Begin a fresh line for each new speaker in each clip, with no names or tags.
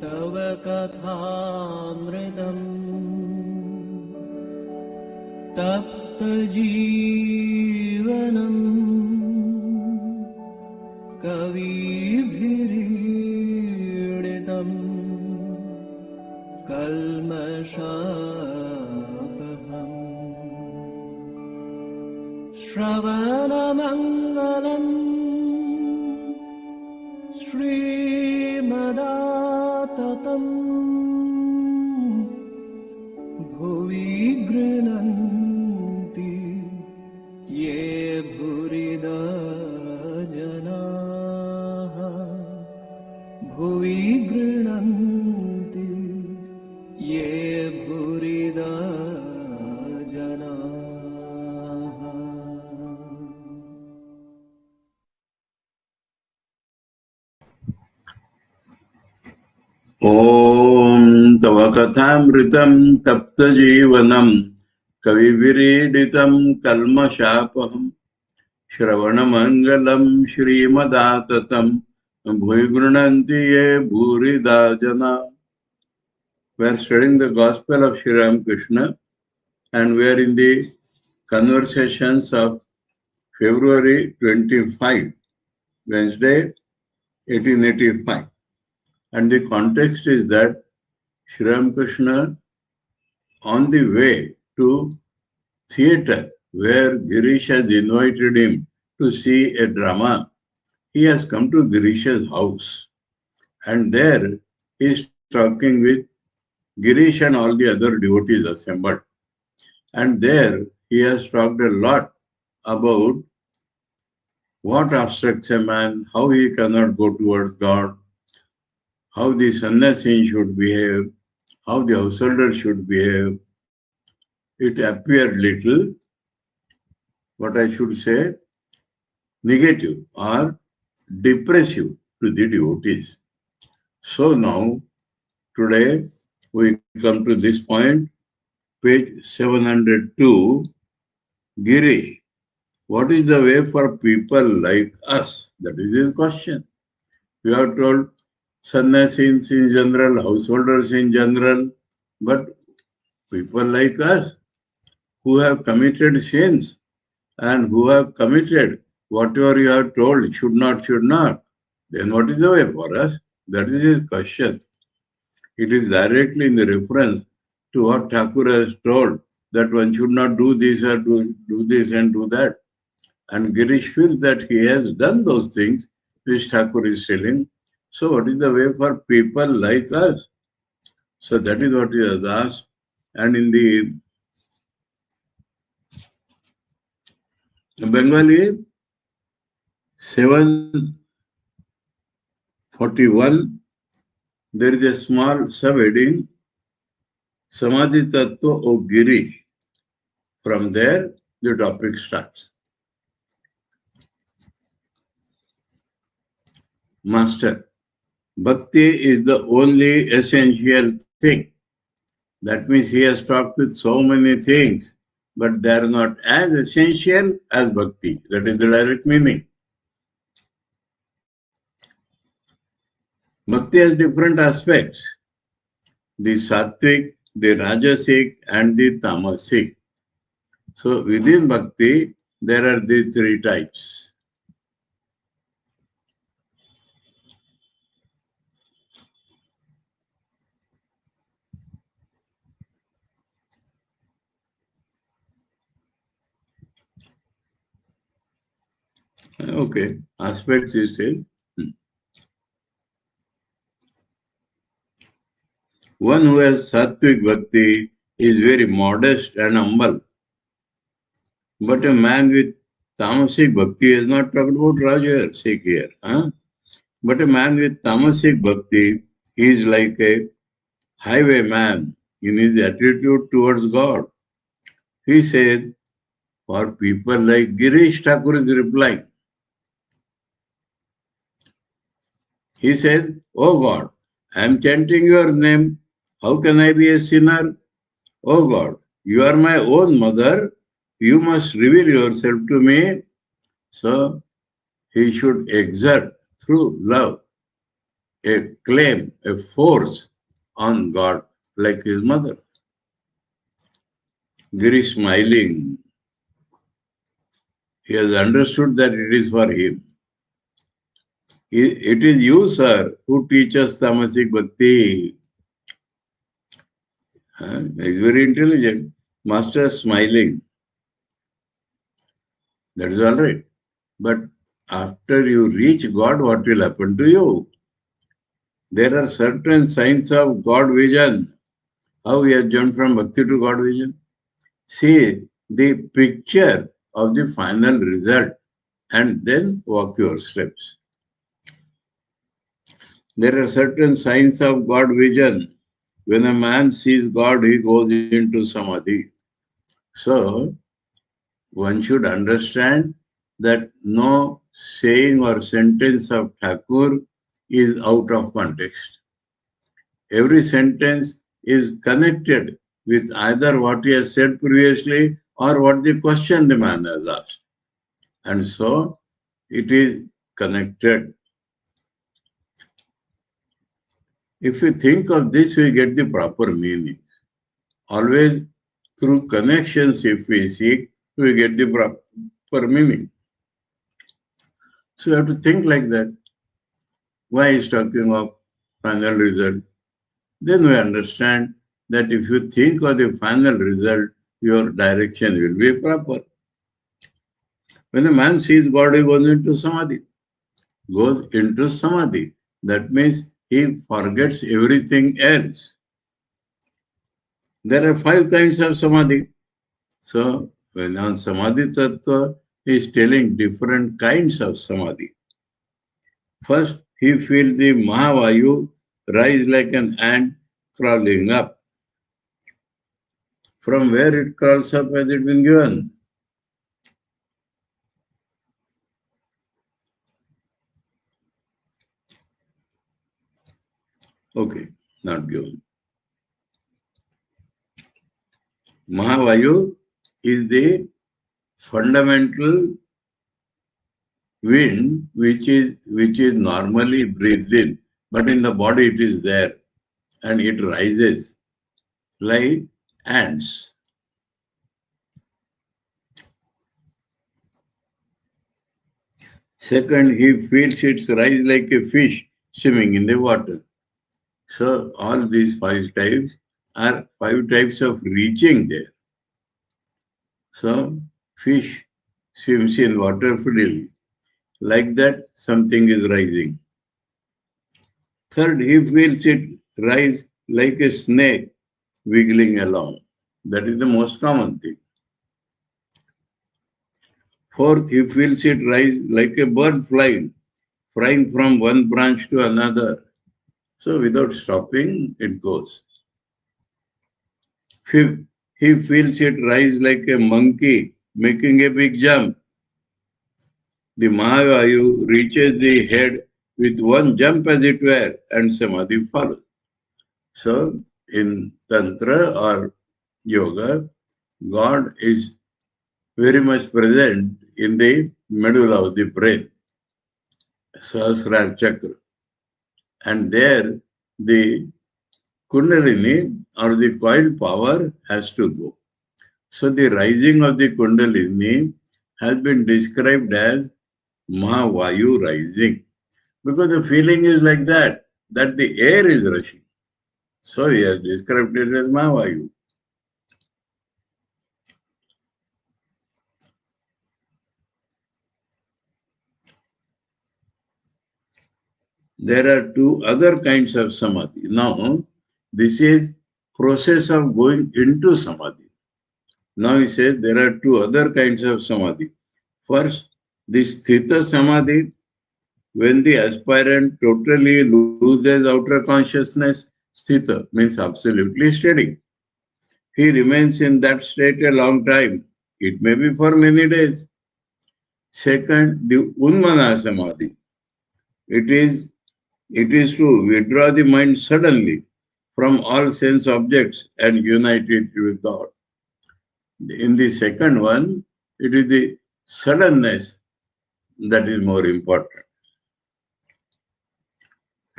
तव कथामृतम् तप्तजीवनम् कविभिरीडितम् कल्मषापहम् श्रवणमङ्गलम् श्रीमदाततम् भुवि गृह्णन्ति ये भूरिदा जनाः भुवि गृह्णन्ति ये भूरिदा जनाः.
ॐ तव कथामृतं तप्तजीवनं कविभिरीडितं कल्मषापहं श्रवणमङ्गलं श्रीमदाततं भुवि गृह्णन्ति ये भूरिदा जना. We are studying the Gospel of Sri Ramakrishna and we are in the conversations of February 25, Wednesday, 1885. And the context is that Sri Ramakrishna, on the way to theatre where Girish has invited him to see a drama, he has come to Girish's house. And there he is talking with Girish and all the other devotees assembled. And there he has talked a lot about what obstructs a man, how he cannot go towards God, how the sannyasi should behave, how the householder should behave. It appeared little, what I should say, negative or depressive to the devotees. So now, today, we come to this point, page 702, Girish. What is the way for people like us? That is his question. We are told sannyasis in general, householders in general, but people like us who have committed sins and who have committed whatever you have told should not, then what is the way for us? That is his question. It is directly in the reference to what Thakur has told, that one should not do this or do this and do that. And Girish feels that he has done those things which Thakur is telling. So what is the way for people like us? So that is what he has asked. And in the Bengali, 741, there is a small subheading, Samadhi Tattva of Girish. From there, the topic starts. Master, Bhakti is the only essential thing. That means he has talked with so many things, but they are not as essential as Bhakti. That is the direct meaning. Bhakti has different aspects. The Sattvic, the Rajasic and the Tamasic. So within Bhakti, there are these three types. Okay, aspects is says. One who has Sattvic Bhakti is very modest and humble. But a man with Tamasic Bhakti is not talked about Rajasic here. But a man with Tamasic Bhakti is like a highwayman in his attitude towards God. He says, for people like Girish, Thakur is replying. He says, oh God, I am chanting your name. How can I be a sinner? Oh God, you are my own mother. You must reveal yourself to me. So he should exert through love a claim, a force on God like his mother. Giri smiling. He has understood that it is for him. It is you, sir, who teach us tamasic bhakti. He's very intelligent. Master smiling. That is all right. But after you reach God, what will happen to you? There are certain signs of God vision. How we have jumped from bhakti to God vision? See the picture of the final result and then walk your steps. There are certain signs of God vision. When a man sees God, he goes into samadhi. So, one should understand that no saying or sentence of Thakur is out of context. Every sentence is connected with either what he has said previously or what the question the man has asked. And so, it is connected. If we think of this, we get the proper meaning. Always through connections, if we seek, we get the proper meaning. So you have to think like that. Why is talking of final result? Then we understand that if you think of the final result, your direction will be proper. When a man sees God, he goes into samadhi. Goes into samadhi. That means he forgets everything else. There are 5 kinds of samadhi. So, when on samadhi tattva, he is telling different kinds of samadhi. First, he feels the Mahavayu rise like an ant crawling up. From where it crawls up has it been given? Okay, not given. Mahavayu is the fundamental wind which is normally breathed in, but in the body it is there and it rises like ants. Second, he feels it rise like a fish swimming in the water. So all these 5 types are 5 types of reaching there. So fish swims in water freely. Like that, something is rising. Third, he feels it rise like a snake wiggling along. That is the most common thing. Fourth, he feels it rise like a bird flying from one branch to another. So without stopping, it goes. Fifth, he feels it rise like a monkey making a big jump. The Mahavayu reaches the head with one jump as it were and Samadhi follows. So in Tantra or Yoga, God is very much present in the medulla of the brain, Sahasrara Chakra. And there the Kundalini or the coiled power has to go. So the rising of the Kundalini has been described as Mahavayu rising. Because the feeling is like that the air is rushing. So he has described it as Mahavayu. There are 2 other kinds of samadhi. Now, this is process of going into samadhi. Now he says there are 2 other kinds of samadhi. First, the sthita samadhi, when the aspirant totally loses outer consciousness. Sthita means absolutely steady. He remains in that state a long time. It may be for many days. Second, the unmana samadhi. It is to withdraw the mind suddenly from all sense objects and unite it with God. In the second one, it is the suddenness that is more important.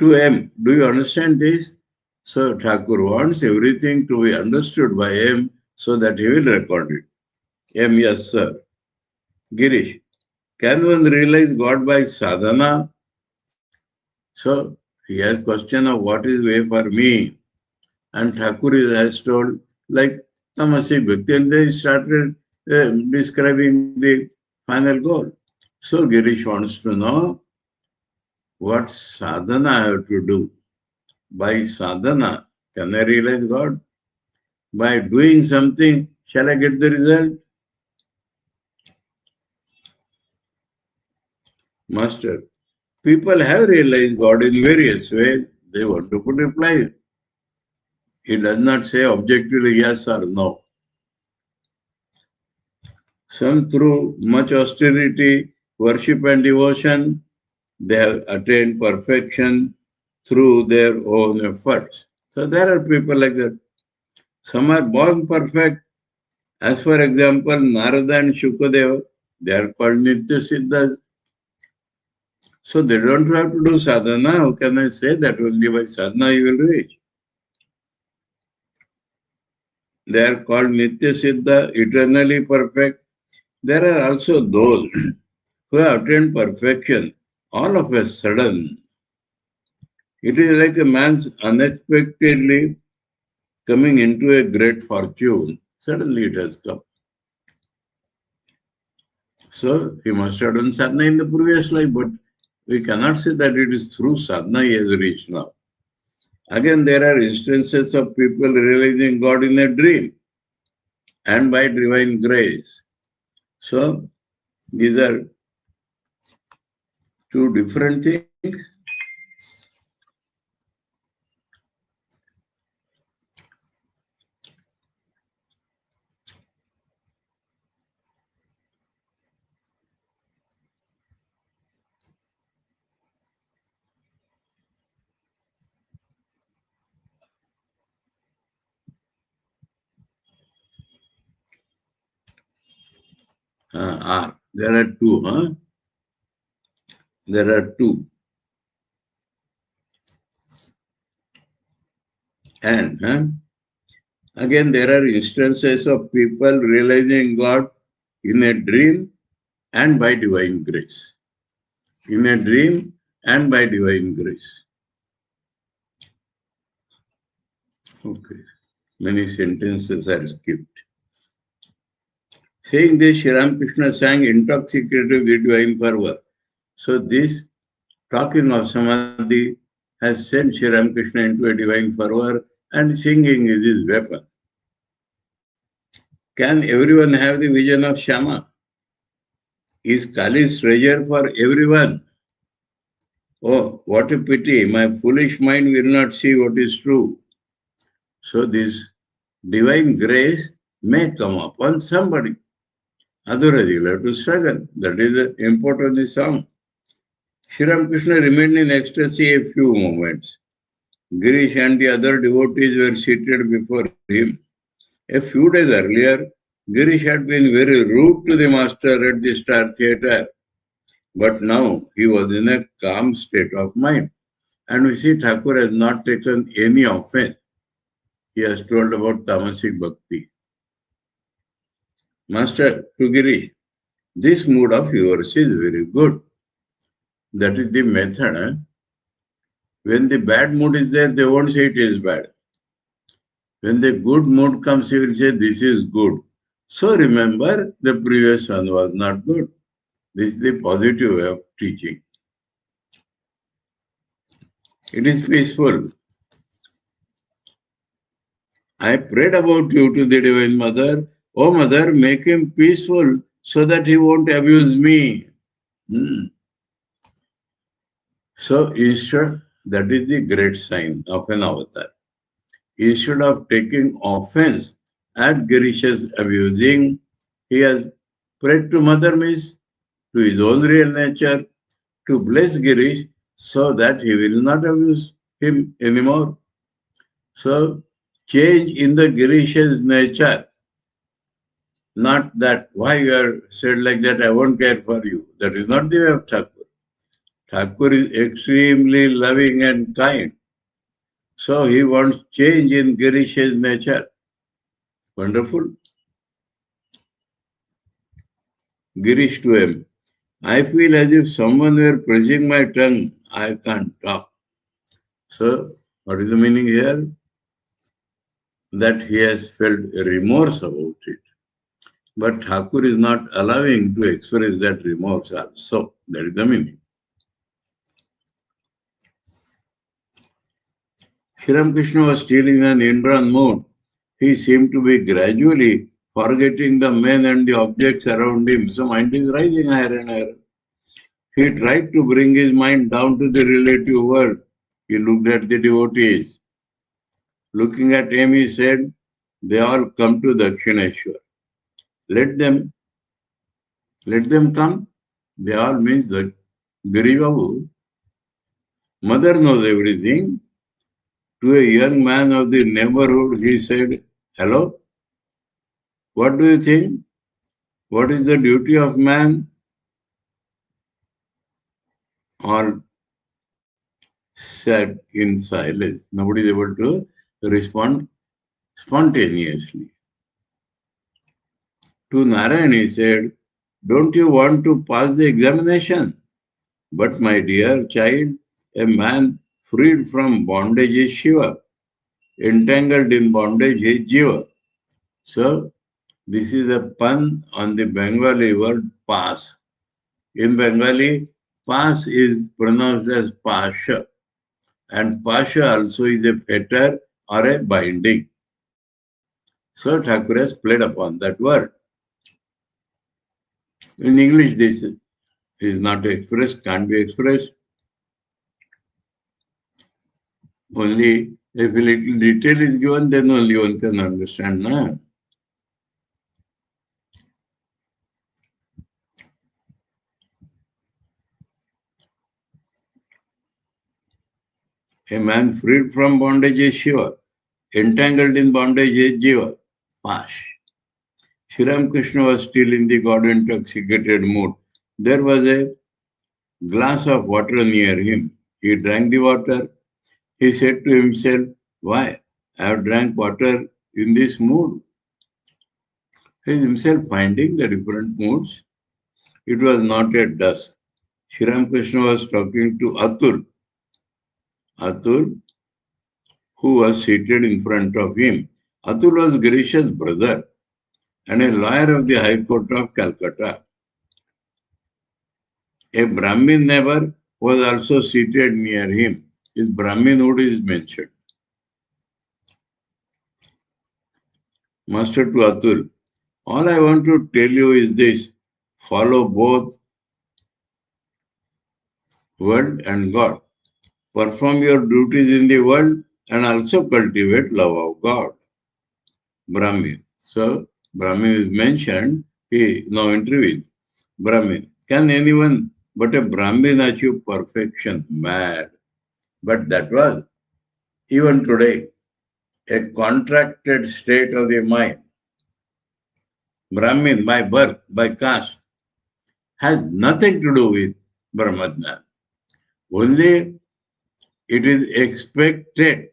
to M. Do you understand this? So Thakur wants everything to be understood by M so that he will record it. M, yes, sir. Girish, can one realize God by sadhana? So he has question of what is way for me. And Thakur has told like Tamasic Bhakti, and they started describing the final goal. So Girish wants to know what sadhana I have to do. By sadhana, can I realize God? By doing something, shall I get the result? Master, people have realized God in various ways. They want to put reply. He does not say objectively yes or no. Some through much austerity, worship and devotion, they have attained perfection through their own efforts. So there are people like that. Some are born perfect. As for example, Narada and Shukadeva, they are called Nitya Siddhas. So they don't have to do sadhana. How can I say that only by sadhana you will reach? They are called Nitya Siddha, eternally perfect. There are also those who have attained perfection all of a sudden. It is like a man's unexpectedly coming into a great fortune. Suddenly it has come. So he must have done sadhana in the previous life, but we cannot say that it is through sadhana he has reached now. Again, there are instances of people realizing God in a dream and by divine grace. So these are two different things. There are two, huh? There are two. And again, there are instances of people realizing God in a dream and by divine grace. In a dream and by divine grace. Okay. Many sentences are skipped. Saying this, Sri Ramakrishna sang intoxicated with divine fervor. So this talking of samadhi has sent Sri Ramakrishna into a divine fervor, and singing is his weapon. Can everyone have the vision of Shama? Is Kali's treasure for everyone? Oh, what a pity, my foolish mind will not see what is true. So this divine grace may come upon somebody. Otherwise, you'll have to struggle. That is the import of the song. Sri Ramakrishna remained in ecstasy a few moments. Girish and the other devotees were seated before him. A few days earlier, Girish had been very rude to the master at the Star Theatre. But now he was in a calm state of mind. And we see Thakur has not taken any offense. He has told about Tamasic Bhakti. Master, to Girish, this mood of yours is very good. That is the method. Eh? When the bad mood is there, they won't say it is bad. When the good mood comes, he will say this is good. So remember, the previous one was not good. This is the positive way of teaching. It is peaceful. I prayed about you to the Divine Mother. Oh Mother, make him peaceful so that he won't abuse me. So instead, that is the great sign of an avatar. Instead of taking offense at Girish's abusing, he has prayed to Mother means to his own real nature to bless Girish so that he will not abuse him anymore. So change in the Girish's nature. Not that why you are said like that, I won't care for you. That is not the way of Thakur. Thakur is extremely loving and kind. So he wants change in Girish's nature. Wonderful. Girish to him. I feel as if someone were pressing my tongue. I can't talk. So, what is the meaning here? That he has felt remorse about it. But Thakur is not allowing to express that remorse also. That is the meaning. Sri Ramakrishna was still in an Indran mood. He seemed to be gradually forgetting the men and the objects around him. So mind is rising higher and higher. He tried to bring his mind down to the relative world. He looked at the devotees. Looking at him, he said, they all come to Dakshineshwar. Let them come. They all means that Giribabu. Mother knows everything. To a young man of the neighborhood, he said, hello, what do you think? What is the duty of man? All sat in silence. Nobody is able to respond spontaneously. To Narayan, he said, don't you want to pass the examination? But my dear child, a man freed from bondage is Shiva. Entangled in bondage is Jiva. So, this is a pun on the Bengali word pass. In Bengali, pass is pronounced as pasha. And pasha also is a fetter or a binding. So, Thakur has played upon that word. In English, this is not expressed, can't be expressed. Only if a little detail is given, then only one can understand. Na? A man freed from bondage is Shiva. Entangled in bondage is Jiva. Pash. Sri Ramakrishna was still in the God-intoxicated mood. There was a glass of water near him. He drank the water. He said to himself, why? I have drank water in this mood. He is himself finding the different moods. It was not yet dusk. Sri Ramakrishna was talking to Atul. Atul, who was seated in front of him. Atul was Girish's brother and a lawyer of the High Court of Calcutta. A Brahmin neighbor was also seated near him. His Brahminhood is mentioned. Master to Atul, all I want to tell you is this, follow both world and God. Perform your duties in the world and also cultivate love of God. Brahmin. So, Brahmin is mentioned, he now intervenes. Brahmin. Can anyone but a Brahmin achieve perfection? Mad. But that was, even today, a contracted state of the mind. Brahmin, by birth, by caste, has nothing to do with Brahmajnana. Only it is expected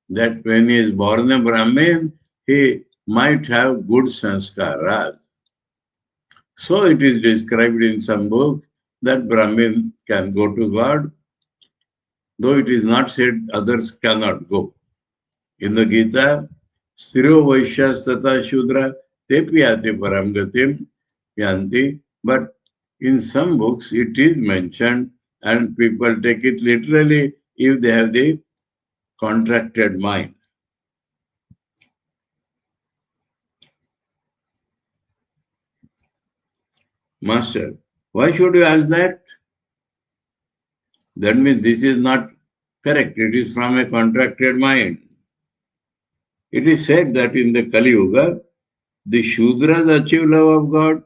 that when he is born a Brahmin, he might have good sanskaras. So it is described in some book that Brahmin can go to God, though it is not said others cannot go. In the Gita, Stiro Vaishyas Tata Shudra Tepi Ati Param Gatim Yanti, but in some books it is mentioned and people take it literally if they have the contracted mind. Master, why should you ask that? That means this is not correct. It is from a contracted mind. It is said that in the Kali Yuga, the Shudras achieve love of God.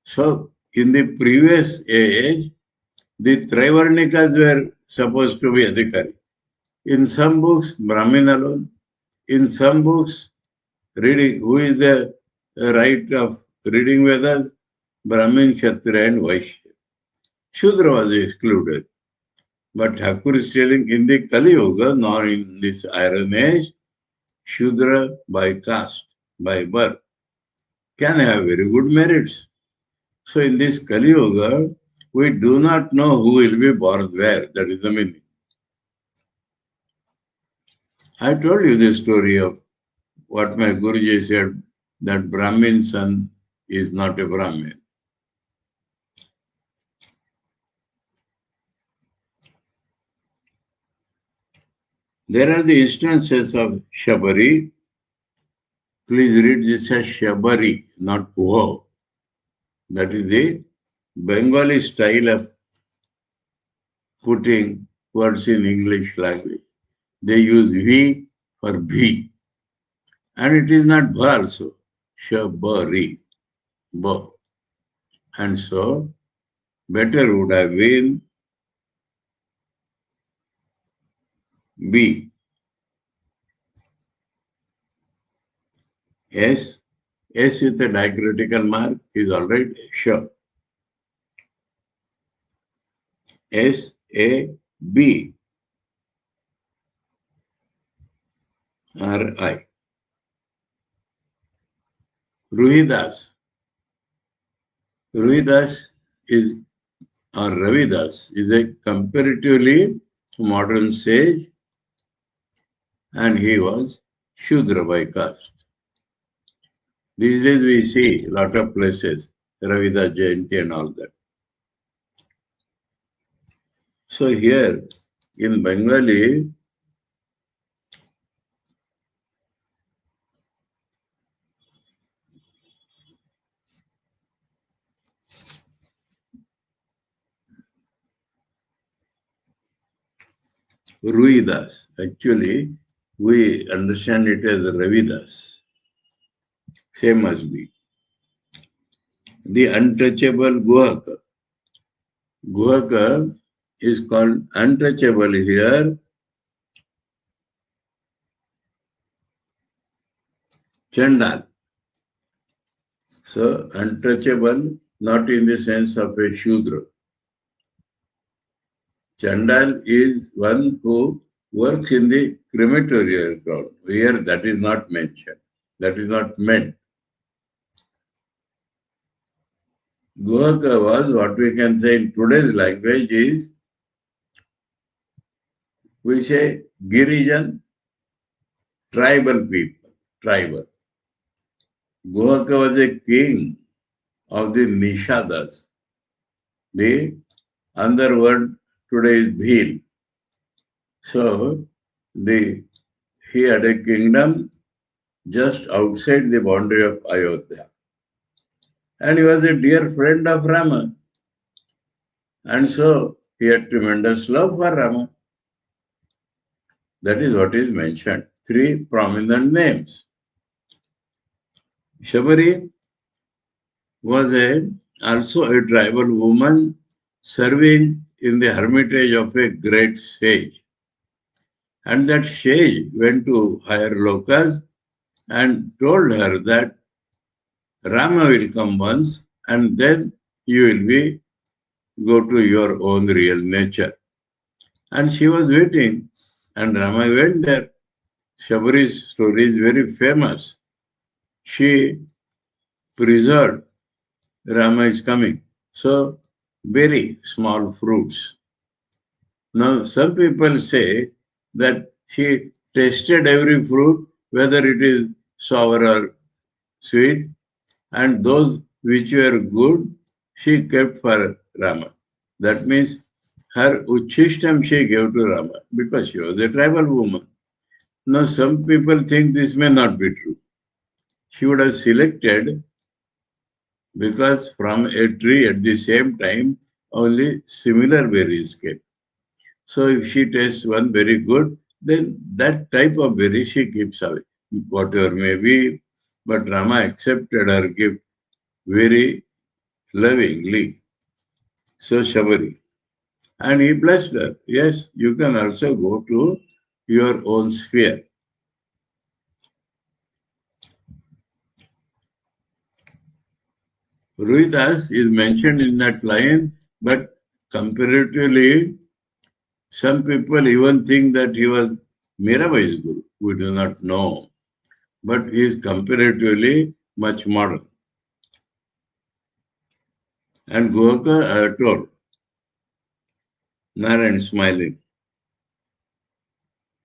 So, in the previous age, the Trivarnikas were supposed to be Adhikari. In some books, Brahmin alone. In some books, reading, who is the right of reading Vedas? Brahmin, Kshatriya and Vaishya. Shudra was excluded. But Thakur is telling in the Kali Yuga, nor in this Iron Age, Shudra by caste, by birth, can have very good merits. So in this Kali Yuga, we do not know who will be born where. That is the meaning. I told you the story of what my Guruji said, that Brahmin's son is not a Brahmin. There are the instances of Shabari. Please read this as Shabari, not Uho. That is the Bengali style of putting words in English language. They use V for B. And it is not Bha also. Shabari. Ba. And so, better would have been B. S. S with a diacritical mark is alright. Sure. S. A. B. R. I. Ruhidas. Ruhidas is, or Ravidas, is a comparatively modern sage, and he was Shudra by caste. These days we see a lot of places, Ravidas Jayanti and all that. So here in Bengali, Ruidas, actually we understand it as Ravidas. Same must be. The untouchable Guhaka. Guhaka is called untouchable here. Chandal. So untouchable, not in the sense of a Shudra. Chandal is one who works in the crematorial ground. Here that is not mentioned. That is not meant. Guhaka was what we can say in today's language is, we say Girijan, tribal people, tribal. Guhaka was a king of the Nishadas. The underworld today is Bhil. So he had a kingdom just outside the boundary of Ayodhya. And he was a dear friend of Rama. And so he had tremendous love for Rama. That is what is mentioned. Three prominent names. Shabari was also a tribal woman serving in the hermitage of a great sage. And that sage went to higher lokas and told her that Rama will come once and then you will go to your own real nature. And she was waiting and Rama went there. Shabari's story is very famous. She preserved Rama is coming. So, very small fruits. Now, some people say that she tasted every fruit, whether it is sour or sweet, and those which were good, she kept for Rama. That means her Uchishtam she gave to Rama because she was a tribal woman. Now, some people think this may not be true. She would have selected, because from a tree at the same time only similar berries came. So if she tastes one very good, then that type of berry she keeps away, whatever may be. But Rama accepted her gift very lovingly. So Shabari. And he blessed her. Yes, you can also go to your own sphere. Ruhidas is mentioned in that line, but comparatively, some people even think that he was Mirabai's guru. We do not know. But he is comparatively much modern. And Goka told, Narayan smiling,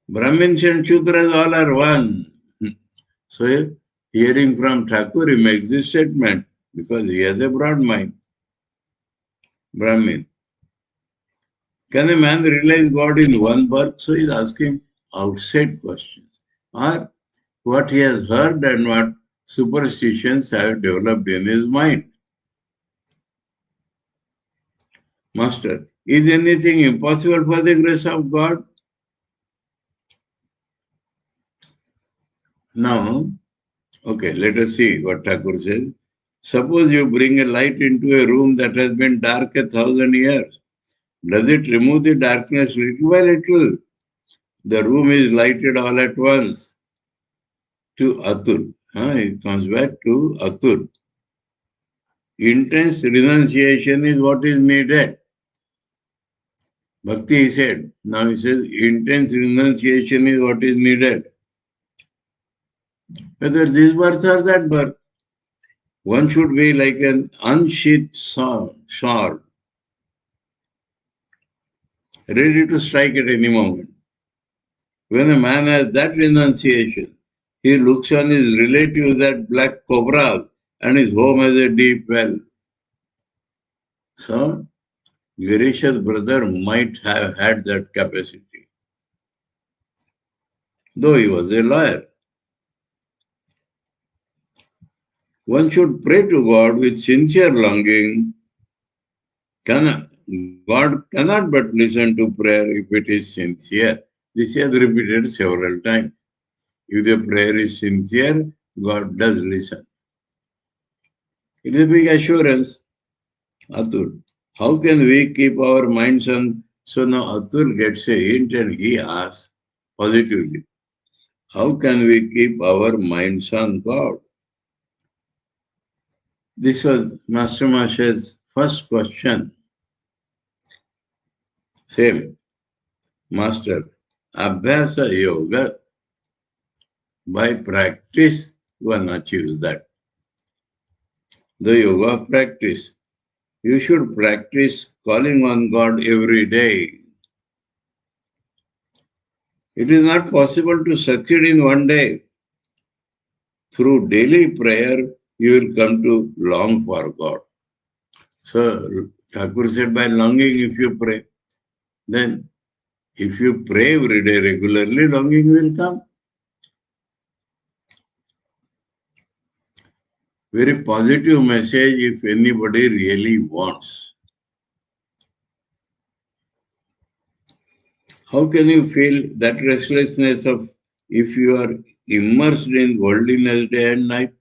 Brahmins and Shudras all are one. So, hearing from Thakur, he makes this statement because he has a broad mind. Brahmin. Can a man realize God in one birth? So, he is asking outside questions. Or what he has heard and what superstitions have developed in his mind. Master, is anything impossible for the grace of God? Now, okay, let us see what Thakur says. Suppose you bring a light into a room that has been dark 1,000 years. Does it remove the darkness little by little? The room is lighted all at once. To Atul. It comes back to Atul. Intense renunciation is what is needed. Bhakti, he said. Now he says intense renunciation is what is needed. Whether this birth or that birth, one should be like an unsheathed sword, ready to strike at any moment. When a man has that renunciation, he looks on his relatives as black cobras and his home as a deep well. So, Girisha's brother might have had that capacity, though he was a lawyer. One should pray to God with sincere longing. God cannot but listen to prayer if it is sincere. This is repeated several times. If the prayer is sincere, God does listen. It is a big assurance. Atul, how can we keep our minds on? So now Atul gets a hint and he asks positively, how can we keep our minds on God? This was Master Masha's first question. Same. Master, Abhyasa Yoga, by practice one achieves that. The yoga of practice. You should practice calling on God every day. It is not possible to succeed in one day. Through daily prayer, you will come to long for God. So, Thakur said, by longing, if you pray, then if you pray every day regularly, longing will come. Very positive message if anybody really wants. How can you feel that restlessness of if you are immersed in worldliness day and night?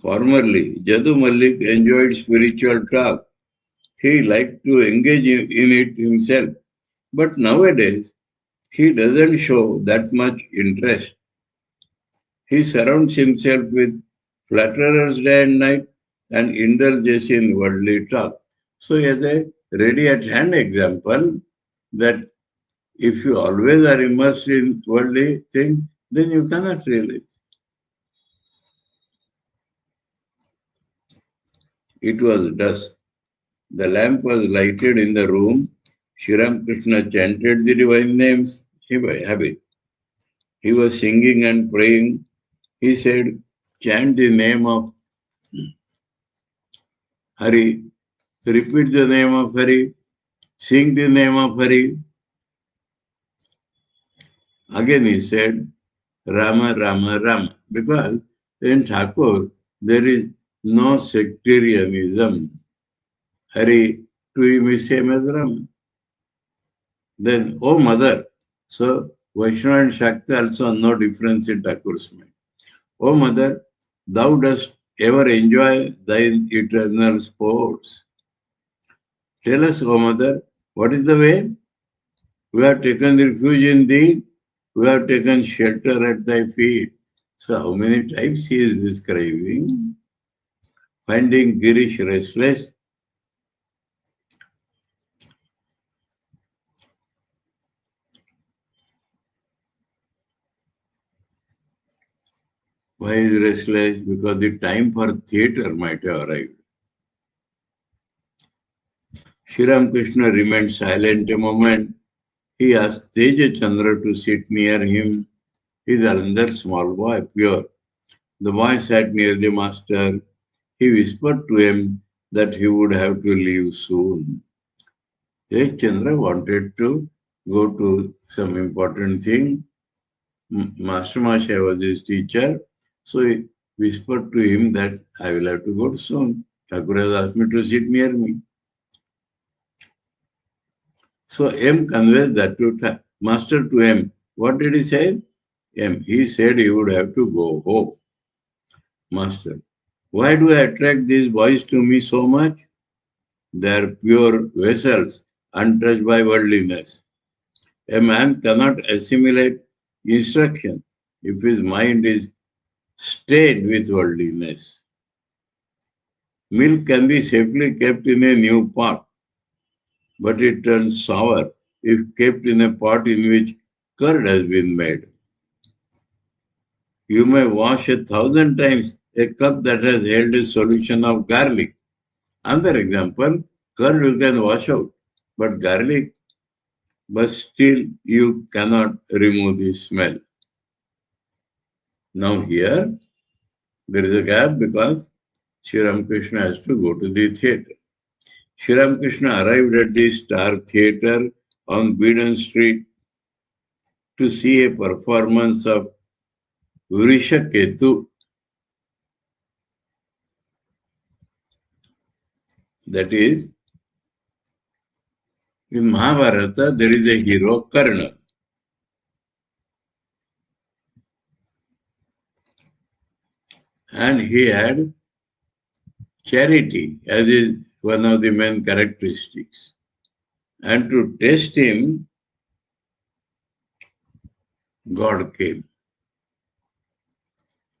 Formerly, Jadu Malik enjoyed spiritual talk. He liked to engage in it himself. But nowadays, he doesn't show that much interest. He surrounds himself with flatterers day and night and indulges in worldly talk. So, as a ready at hand example, that if you always are immersed in worldly things, then you cannot realize. It was dusk. The lamp was lighted in the room. Sri Ramakrishna chanted the divine names by habit. He was singing and praying. He said, chant the name of Hari, repeat the name of Hari, sing the name of Hari. Again he said, Rama, Rama, Rama. Because in Thakur, there is no sectarianism. Hari to him is same as Rama. Then, oh mother. So, Vaishnava and Shakti also no difference in Thakur's mind. O mother, thou dost ever enjoy thine eternal sports. Tell us, O mother, what is the way? We have taken refuge in thee, we have taken shelter at thy feet. So how many times he is describing? Finding Girish restless, Why is restless? Because the time for theatre might have arrived. Sri Ramakrishna remained silent a moment. He asked Teja Chandra to sit near him. His another small boy appeared. The boy sat near the master. He whispered to him that he would have to leave soon. Teja Chandra wanted to go to some important thing. Master Masha was his teacher. So he whispered to him that I will have to go soon. Thakur has asked me to sit near me. So M conveys that to Master to M. What did he say? M. He said he would have to go home. Master. Why do I attract these boys to me so much? They are pure vessels, untouched by worldliness. A man cannot assimilate instruction if his mind is stained with worldliness. Milk can be safely kept in a new pot, but it turns sour if kept in a pot in which curd has been made. You may wash 1,000 times a cup that has held a solution of garlic. Another example, curd you can wash out, but garlic, but still you cannot remove the smell. Now here, there is a gap because Sri Ramakrishna has to go to the theatre. Sri Ramakrishna arrived at the Star Theatre on Beedon Street to see a performance of Vrishaketu. That is, in Mahabharata, there is a hero, Karna. And he had charity as is one of the main characteristics. And to test him, God came.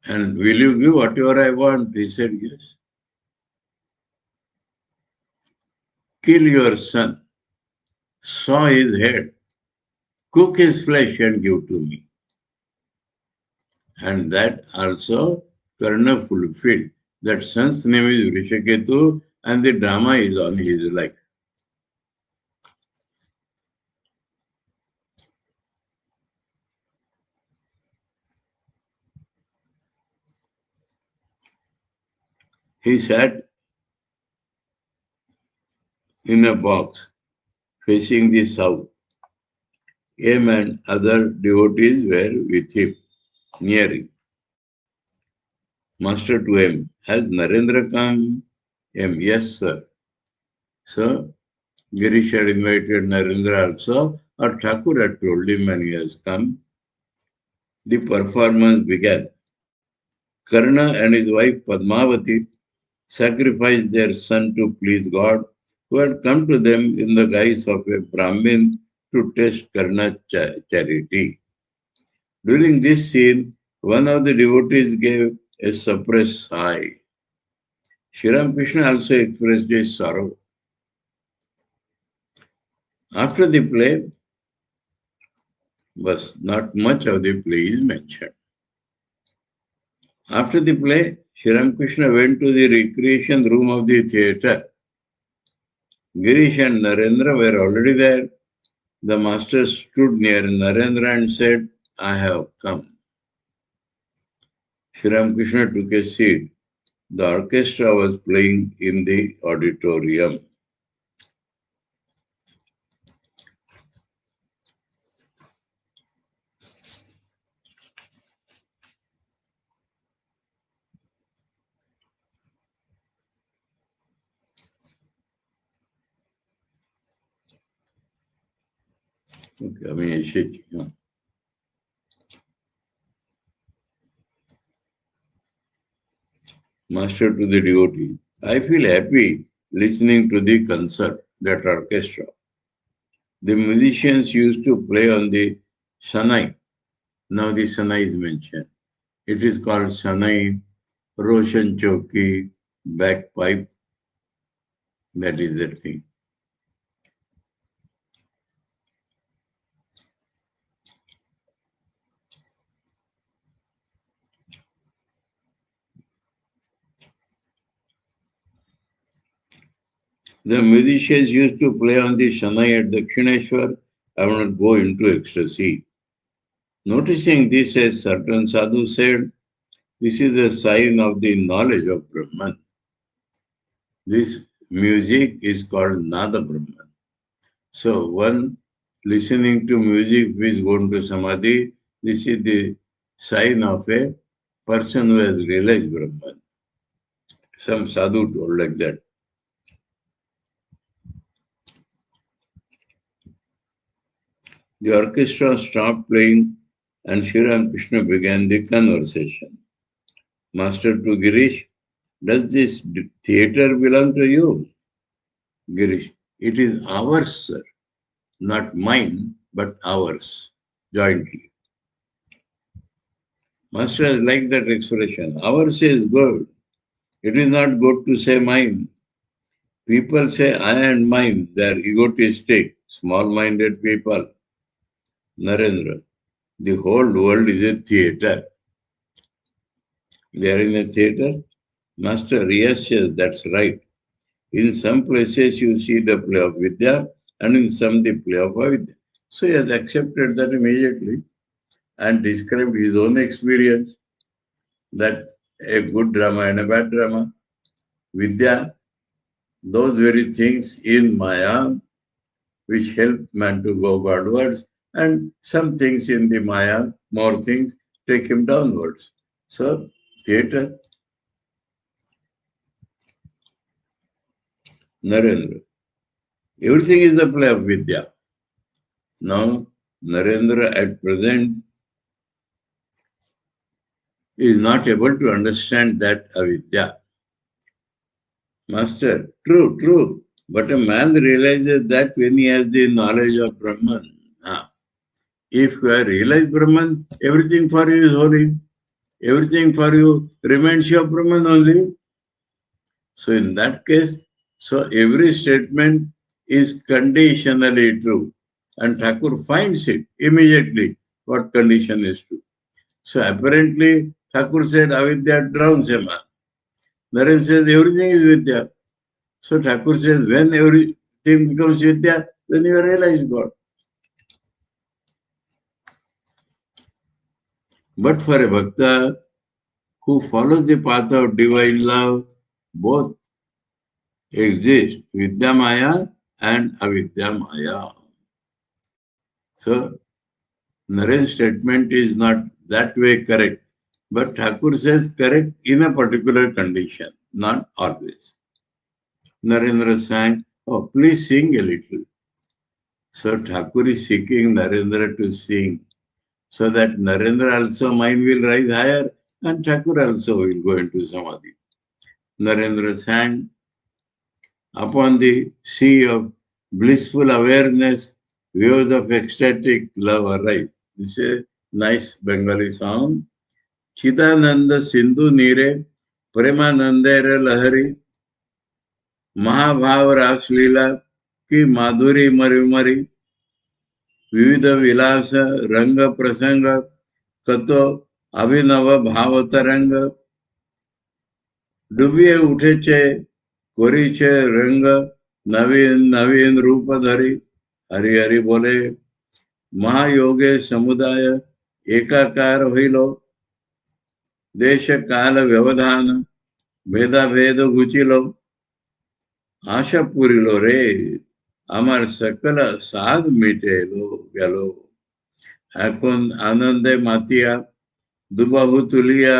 And will you give whatever I want? He said, yes. Kill your son, saw his head, cook his flesh and give to me. And that also Karna fulfilled. That son's name is Vrishaketu and the drama is on his life. He sat in a box facing the south. M and other devotees were with him, near him. Master to M, has Narendra come? M, yes, sir. So, Girish had invited Narendra also, or Thakur had told him when he has come. The performance began. Karna and his wife Padmavati sacrificed their son to please God, who had come to them in the guise of a Brahmin to test Karna's charity. During this scene, one of the devotees gave a suppressed sigh. Sri Ramakrishna also expressed his sorrow. After the play, but not much of the play is mentioned. After the play, Sri Ramakrishna went to the recreation room of the theatre. Girish and Narendra were already there. The master stood near Narendra and said, I have come. Sri Ramakrishna took a seat. The orchestra was playing in the auditorium. Okay, I mean, Master to the devotee. I feel happy listening to the concert, that orchestra. The musicians used to play on the Shanai. Now the Shanai is mentioned. It is called Shanai, Roshan Choki, bagpipe. That is the thing. The musicians used to play on the Shanai at Dakshineshwar. I will not go into ecstasy. Noticing this, a certain sadhu said, this is a sign of the knowledge of Brahman. This music is called Nada Brahman. So one listening to music who is going to Samadhi, this is the sign of a person who has realized Brahman. Some sadhu told like that. The orchestra stopped playing and Sri Ramakrishna began the conversation. Master to Girish, does this theatre belong to you? Girish, it is ours, sir. Not mine, but ours, jointly. Master has liked that expression. Ours is good. It is not good to say mine. People say I and mine. They are egotistic, small-minded people. Narendra, the whole world is a theatre. They are in a theatre. Master, yes, that's right. In some places you see the play of Vidya and in some the play of Avidya. So he has accepted that immediately and described his own experience that a good drama and a bad drama. Vidya, those very things in Maya which help man to go Godwards, and some things in the Maya, more things, take him downwards. So, theatre. Narendra. Everything is the play of Vidya. Now, Narendra at present is not able to understand that avidya. Master, true. But a man realizes that when he has the knowledge of Brahman. If you have realized Brahman, everything for you is holy. Everything for you remains your Brahman only. So in that case, so every statement is conditionally true. And Thakur finds it immediately what condition is true. So apparently, Thakur said, avidya drowns a man. Naren says, everything is Vidya. So Thakur says, when everything becomes Vidya, then you realize God. But for a bhakta who follows the path of divine love, both exist, Vidya Maya and Avidya Maya. So Naren's statement is not that way correct, but Thakur says correct in a particular condition, not always. Narendra sang, oh, please sing a little. So Thakur is seeking Narendra to sing, so that Narendra also mind will rise higher and Thakur also will go into Samadhi. Narendra sang, upon the sea of blissful awareness, waves of ecstatic love arise. This is a nice Bengali song. Chidananda Sindhu Nire, Premanandere Lahari, महाभाव रासलीला की माधुरी मरी विविध विलास रंग प्रसंग कतो अभिनव भाव तरंग डुबिये उठेचे कोरीचे रंग नवीन रूप धरी हरि हरि बोले महायोगे समुदाय एकाकार होइलो देश काल व्यवधान भेदाभेद घुचिलो आशा पुरिलो रे আমার সকল সাধ মিটেলো গেল এখন আনন্দে মাতিয়া দুবাহু তুলিয়া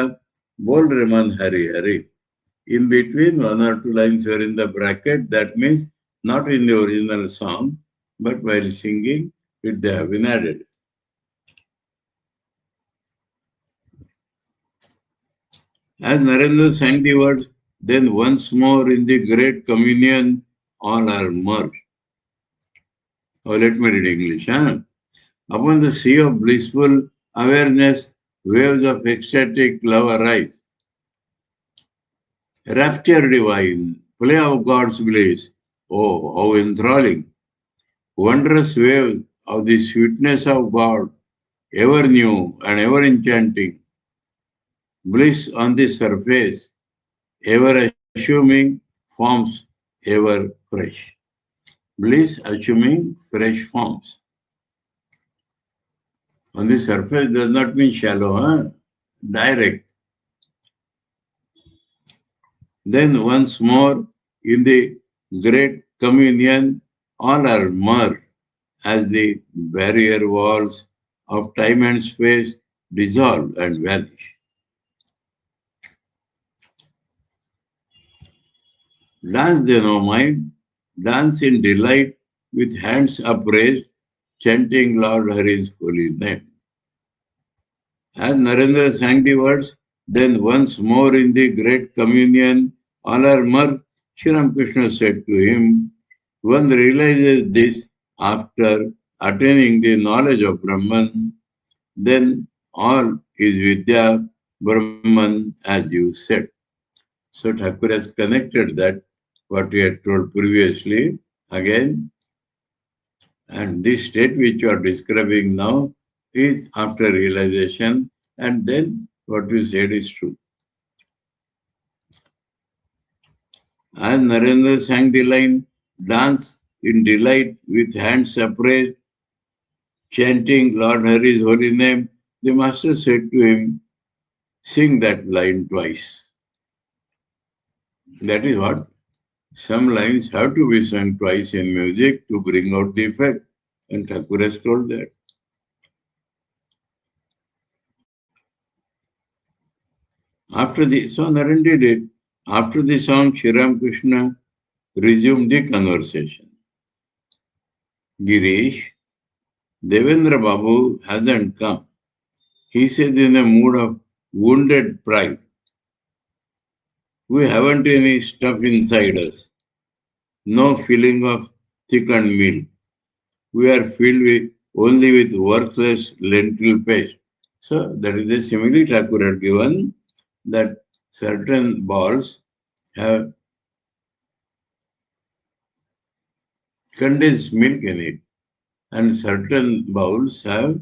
বল রে মন Hari Hari. In between, one or two lines were in the bracket. That means not in the original song, but while singing it they have been added. As Narendra sang the words, then once more in the great communion all are merged. Oh, let me read English. Upon the sea of blissful awareness, waves of ecstatic love arise. Rapture divine, play of God's bliss. Oh, how enthralling. Wondrous wave of the sweetness of God, ever new and ever enchanting. Bliss on the surface, ever assuming forms ever fresh. Bliss assuming fresh forms. On the surface does not mean shallow, direct. Then once more, in the great communion, all are merged as the barrier walls of time and space dissolve and vanish. Dance they no mind, dance in delight with hands upraised, chanting Lord Hari's holy name. As Narendra sang the words, then once more in the great communion, all are merged, Sri Ramakrishna said to him, one realizes this after attaining the knowledge of Brahman, then all is Vidya, Brahman, as you said. So Thakur has connected that, what we had told previously, again, and this state which you are describing now is after realization, and then what you said is true. As Narendra sang the line, dance in delight with hands upraised, chanting Lord Hari's holy name, the master said to him, sing that line twice. That is what? Some lines have to be sung twice in music to bring out the effect. And Thakur has told that. So Naren did it. After the song, Sri Ramakrishna resumed the conversation. Girish, Devendra Babu hasn't come. He says in a mood of wounded pride. We haven't any stuff inside us. No feeling of thickened milk. We are filled only with worthless lentil paste. So that is a simile Thakur had given, that certain balls have condensed milk in it and certain bowls have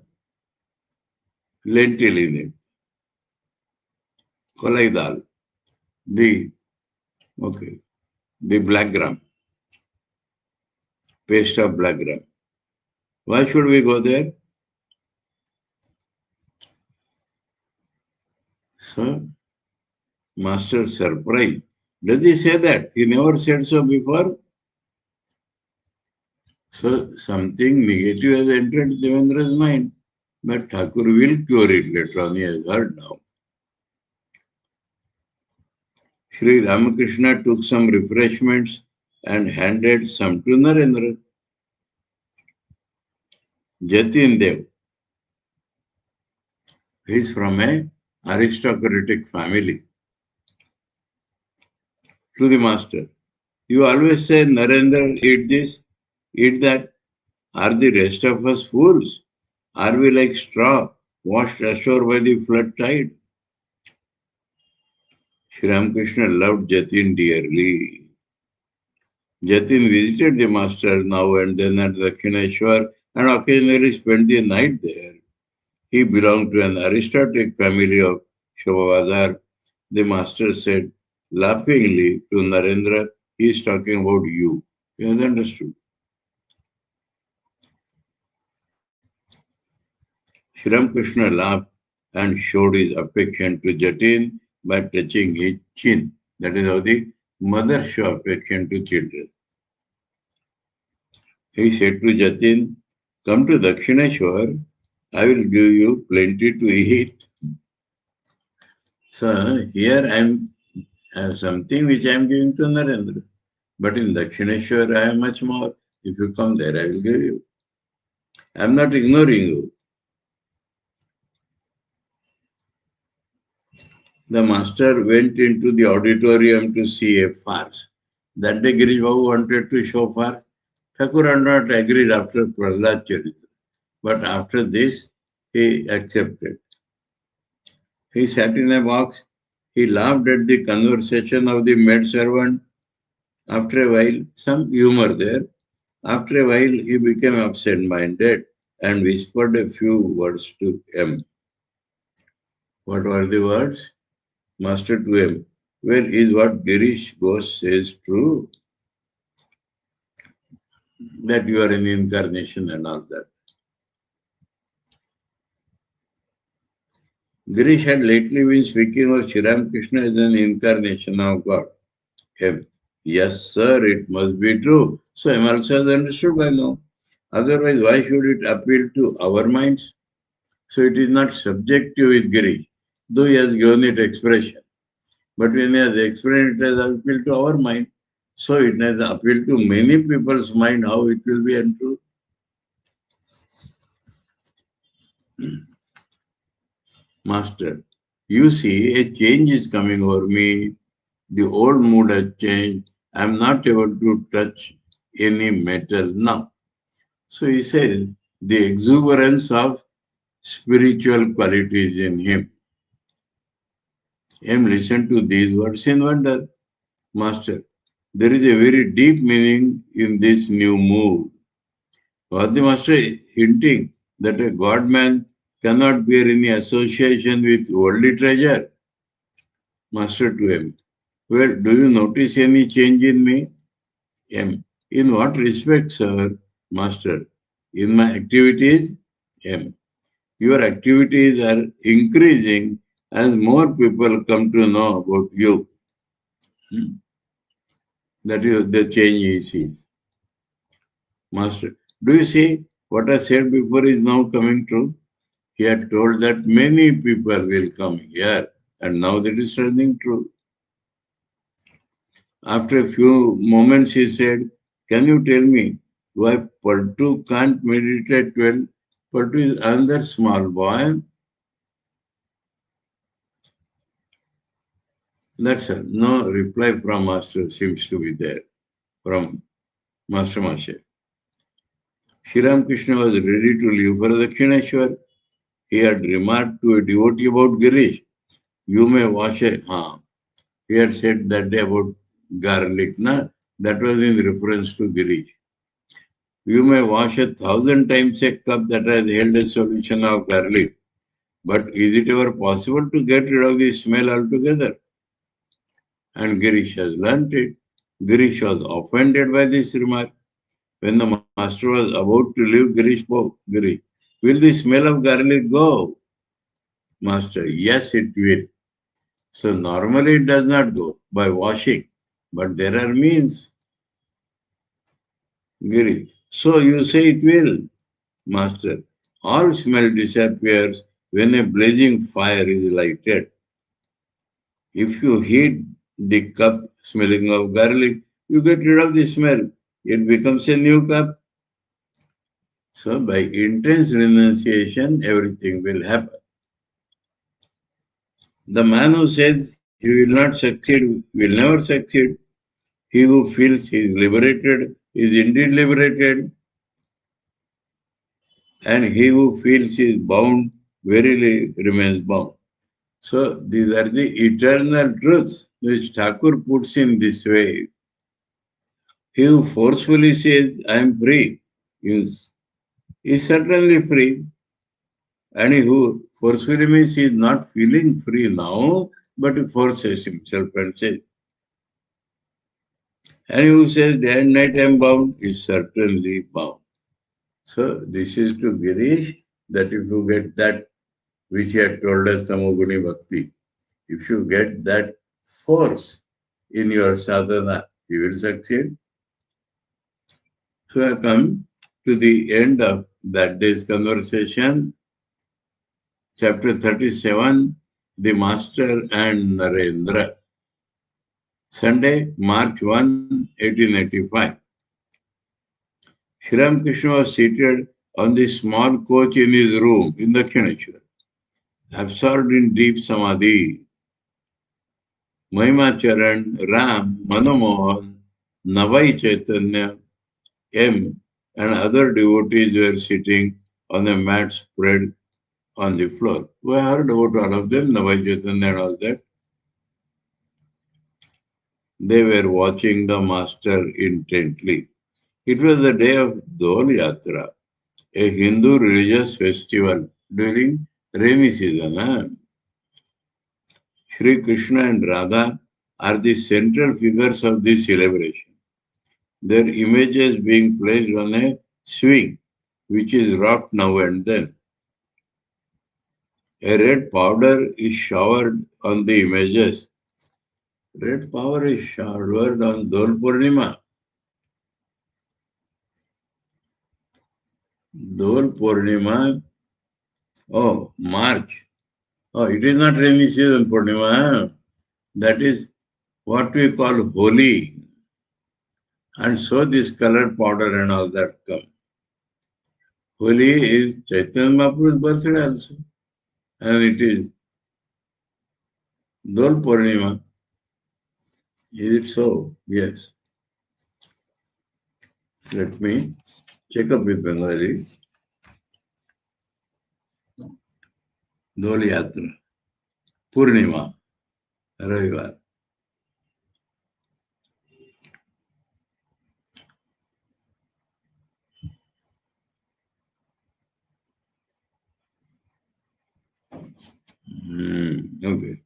lentil in it. Kolai dal, the black gram, paste of black gram. Why should we go there? So, master surprised. Does he say that? He never said so before. So, something negative has entered Devendra's mind. But Thakur will cure it later on, he has heard now. Sri Ramakrishna took some refreshments and handed some to Narendra. Jatin Dev, he is from an aristocratic family. To the master, you always say, Narendra, eat this, eat that. Are the rest of us fools? Are we like straw washed ashore by the flood tide? Sri Ramakrishna loved Jatin dearly. Jatin visited the master now and then at Dakshineshwar and occasionally spent the night there. He belonged to an aristocratic family of Shobhavazar. The master said laughingly to Narendra, he is talking about you. He has understood. Sri Ramakrishna laughed and showed his affection to Jatin by touching his chin. That is how the mother shows affection to children. He said to Jatin, come to Dakshineshwar, I will give you plenty to eat. So here I have something which I am giving to Narendra. But in Dakshineshwar I have much more. If you come there, I will give you. I am not ignoring you. The master went into the auditorium to see a farce. That day Girish Babu wanted to show farce. Thakur had not agreed after Prahlad Charitra. But after this, he accepted. He sat in a box. He laughed at the conversation of the maidservant. After a while, some humor there. After a while, he became absent-minded and whispered a few words to M. What were the words? Master to M. Well, is what Girish Ghosh says true? that you are an incarnation and all that. Girish had lately been speaking of Sri Ramakrishna as an incarnation of God. M. Yes, sir, it must be true. So M also has understood by now. Otherwise, why should it appeal to our minds? So it is not subjective with Girish, though he has given it expression. But when he has explained, it has appealed to our mind. So it has appealed to many people's mind. How it will be untrue? Master, you see, a change is coming over me. The old mood has changed. I am not able to touch any metal now. So he says, the exuberance of spiritual qualities in him. M listened to these words in wonder. Master, there is a very deep meaning in this new mood. Was the master hinting that a God man cannot bear any association with worldly treasure? Master to M. Well, do you notice any change in me? M. In what respect, sir? Master. In my activities? M. Your activities are increasing as more people come to know about you. That is the change he sees. Master. Do you see what I said before is now coming true? He had told that many people will come here, and now that is turning true. After a few moments, he said, can you tell me why Paltu can't meditate well? Paltu is another small boy. That's all. No reply from Master seems to be there from Master Mashe. Sri Ramakrishna was ready to leave for Dakshineshwar. He had remarked to a devotee about Girish, you may wash a... He had said that day about garlic, na? That was in reference to Girish. You may wash 1,000 times a cup that has held a solution of garlic, but is it ever possible to get rid of the smell altogether? And Girish has learnt it. Girish was offended by this remark. When the master was about to leave, Girish spoke. Girish, will the smell of garlic go? Master, yes, it will. So normally it does not go by washing, but there are means. Girish, so you say it will. Master, all smell disappears when a blazing fire is lighted. If you heat the cup smelling of garlic, you get rid of the smell. It becomes a new cup. So by intense renunciation, everything will happen. The man who says he will not succeed will never succeed. He who feels he is liberated is indeed liberated. And he who feels he is bound verily remains bound. So these are the eternal truths which Thakur puts in this way. He who forcefully says, I am free, is certainly free. And he who forcefully means he is not feeling free now, but he forces himself and says. And he who says, day and night I am bound, is certainly bound. So this is to Girish, that if you get that which he had told us, Samoguni Bhakti, if you get that force in your sadhana, you will succeed. So I come to the end of that day's conversation. Chapter 37, The Master and Narendra. Sunday, March 1, 1885. Sri Ramakrishna was seated on the small coach in his room in Dakshineshwar, absorbed in deep samadhi. Mahimacharan, Ram, Manomohan, Navai Chaitanya, M, and other devotees were sitting on a mat spread on the floor. We heard about all of them, Navai Chaitanya and all that. They were watching the master intently. It was the day of Dol Yatra, a Hindu religious festival during rainy season. Sri Krishna and Radha are the central figures of this celebration. their images being placed on a swing, which is rocked now and then. A red powder is showered on the images. Red powder is showered on Dol Purnima. Dol Purnima, oh, March. Oh, it is not rainy season Purnima. Huh? That is what we call Holi. And so this colored powder and all that come. Holi is Chaitanya Mahaprabhu's birthday also. And it is Dol Purnima. Is it so? Yes. Let me check up with Bengali. Dol Yatra. Purnima. Ravivar. Okay.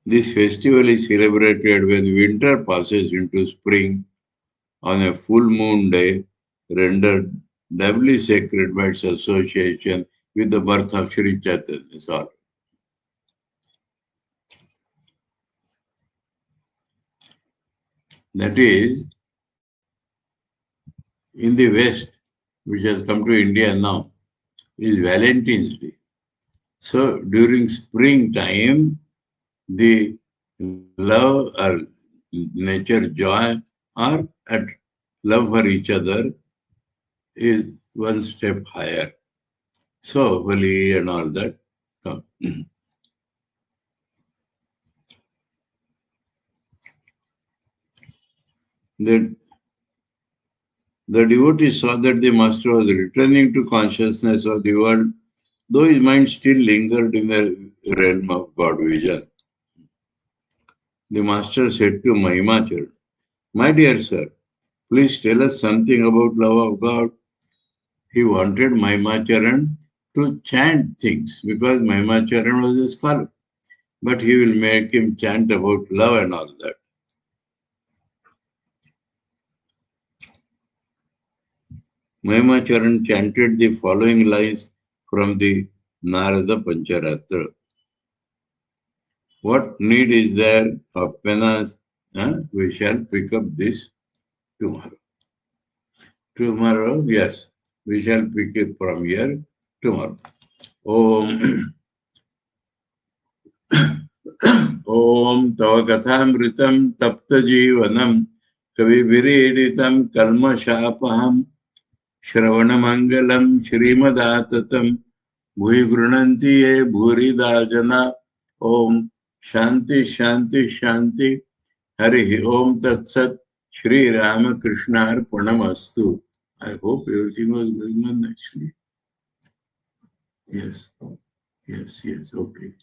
This festival is celebrated when winter passes into spring on a full moon day, rendered doubly sacred by its association with the birth of Sri Chaitanya. Sorry. That is, in the West, which has come to India now, is Valentine's Day. So during springtime, the love or nature joy or at love for each other is one step higher. So Holi and all that come. The devotee saw that the master was returning to consciousness of the world, though his mind still lingered in the realm of God vision. The master said to Mahimachar, "My dear sir, please tell us something about love of God." He wanted Mahimacharan to chant things because Mahimacharan was a scholar. But he will make him chant about love and all that. Mahimacharan chanted the following lines from the Narada Pancharatra. What need is there of penas? We shall pick up this tomorrow. Tomorrow, yes, we shall pick it from here tomorrow. Om Om Tava Kathāmritam Tapta Jivanam Kaviviridhitam Kalmashapaham Shravanamangalam Shrimadattatam Bhui Grunanti Ye Bhurida Jana Om Shanti Shanti Shanti Hari Om Tat Sat Sri Ramakrishna Arpanamastu. I hope everything was going on actually. Yes, okay.